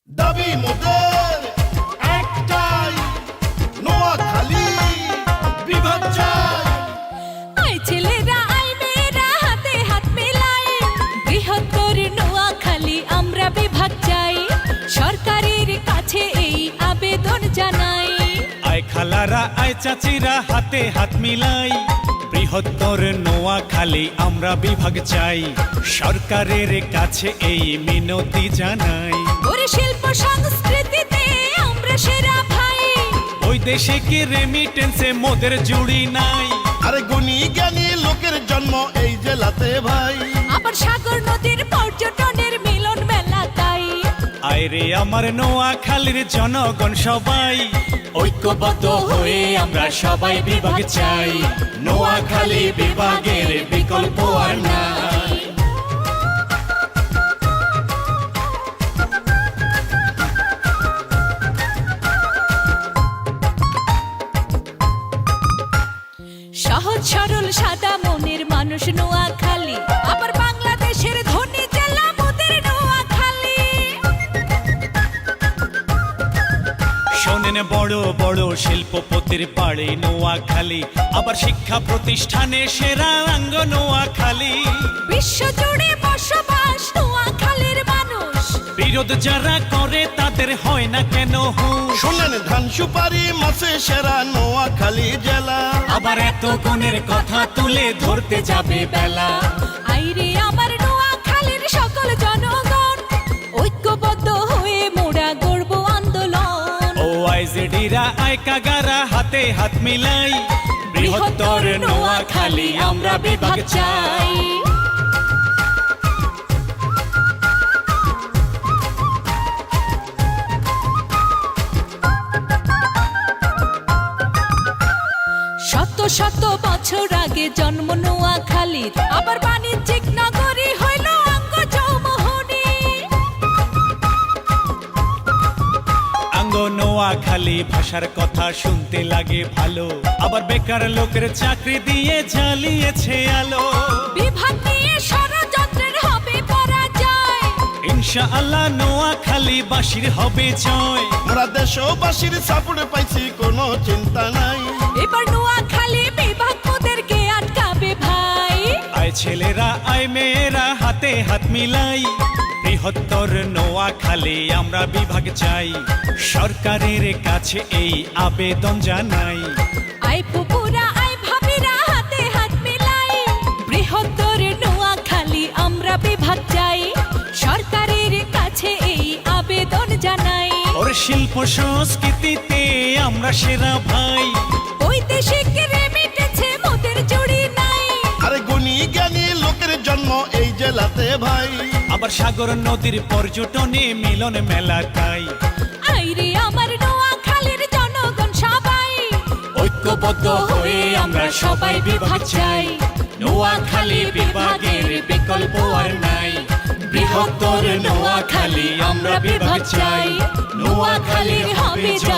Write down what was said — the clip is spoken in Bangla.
দাবি মোদের একটাই, নোয়াখালী বিভাগ চাই। আই ছেলেরা আই মেয়েরা হাতে হাত মেলাই, বৃহত্তর নোয়াখালী আমরা বিভাগ চাই, সরকারের কাছে এই আবেদন জানাই। আয় খালারা আয় চাচিরা হাতে হাত মিলাই, বৃহত্তর নোয়াখালী আমরা বিভাগ চাই, সরকারের কাছে এই মিনতি জানাই। ওরে শিল্প সংস্কৃতিতে আমরা সেরা ভাই, ওই দেশে কি রেমিটেন্সে মোদের জুড়ি নাই। আরে গুণী জ্ঞানী লোকের জন্ম এই জেলাতে ভাই। আবার সাগর নদীর পর্যটনের মিলন মেলা তাই। আয় রে আমার নোয়াখালীর জনগণ সবাই, ঐক্যবদ্ধ হয়ে আমরা সবাই বিভাগ চাই, নোয়াখালী বিভাগের বিকল্প আর নাই। সহজ সরল সাদা মনের মানুষ নোয়াখালী, আবার বাংলাদেশের ধনী জেলা মোদের নোয়াখালী। শোনেন বড় বড় শিল্পপতির পাড়ে নোয়াখালী, আবার শিক্ষা প্রতিষ্ঠানে সেরা অঙ্গ নোয়াখালী। বিশ্ব জুড়ে বসবাস নোয়াখালীর মানুষ, বিরোধ যারা করে তাদের হয় না কেন হুঁশ। শোনেন ধান সুপারি মাছে সেরা নোয়াখালী জেলা। আবার এত গুণের কথা তুলে ধরতে যাবে বেলা। আইরে আমার নোয়াখালীর সকল জনগণ, ঐক্যবদ্ধ হয়ে মোরা গড়ব আন্দোলন। ও আইজেডিরা আয় কাগারা হাতে হাত মিলাই, বৃহত্তর নোয়াখালী আমরা বিভাগ চাই। শত শত বছর আগে জন্ম নোয়াখালীর, আবার বাণিজ্যিক নগরী হইল অঙ্গ চৌমোহনী। আঙ্গ নোয়াখালী ভাষার কথা শুনতে লাগে ভালো, আবার বেকার লোকের চাকরি দিয়ে জ্বালিয়েছে আলো। বিভাগ নিয়ে ষড়যন্ত্রের হবে পরাজয়, ইনশাআল্লাহ নোয়াখালী বাসীর হবে জয়। আমরা দেশবাসীর সাপোর্ট পাইছি, কোনো চিন্তা নাই। এবার নোয়াখালী বিভাগ মোদেরকে আটকাবে ভাই। আয় ছেলেরা আয় মেয়েরা হাতে হাত মিলাই, বৃহত্তর নোয়াখালী আমরা বিভাগ চাই, সরকারের কাছে এই আবেদন জানাই। আই ফুপুরা আই ভাবিরা হাতে হাত মিলাই, বৃহত্তর নোয়াখালী আমরা বিভাগ চাই, সরকারের কাছে এই আবেদন জানাই। ওর শিল্প সংস্কৃতিতে আমরা সেরা ভাই, বৈদেশিক রেমিটেন্সে মোদের জুড়ি নাই। আরে গুণী জ্ঞানী লোকের জন্ম এই জেলাতে ভাই। আবার সাগর নদীর পর্যটনে মিলন মেলা তাই। আইরে আমার নোয়াখালীর জনগণ সবাই, ঐক্যবদ্ধ হয়ে আমরা সবাই বিভাগ চাই, নোয়াখালী বিভাগের বিকল্প আর নাই। বৃহত্তর নোয়াখালী আমরা বিভাগ চাই, নোয়াখালীর হবে জয়।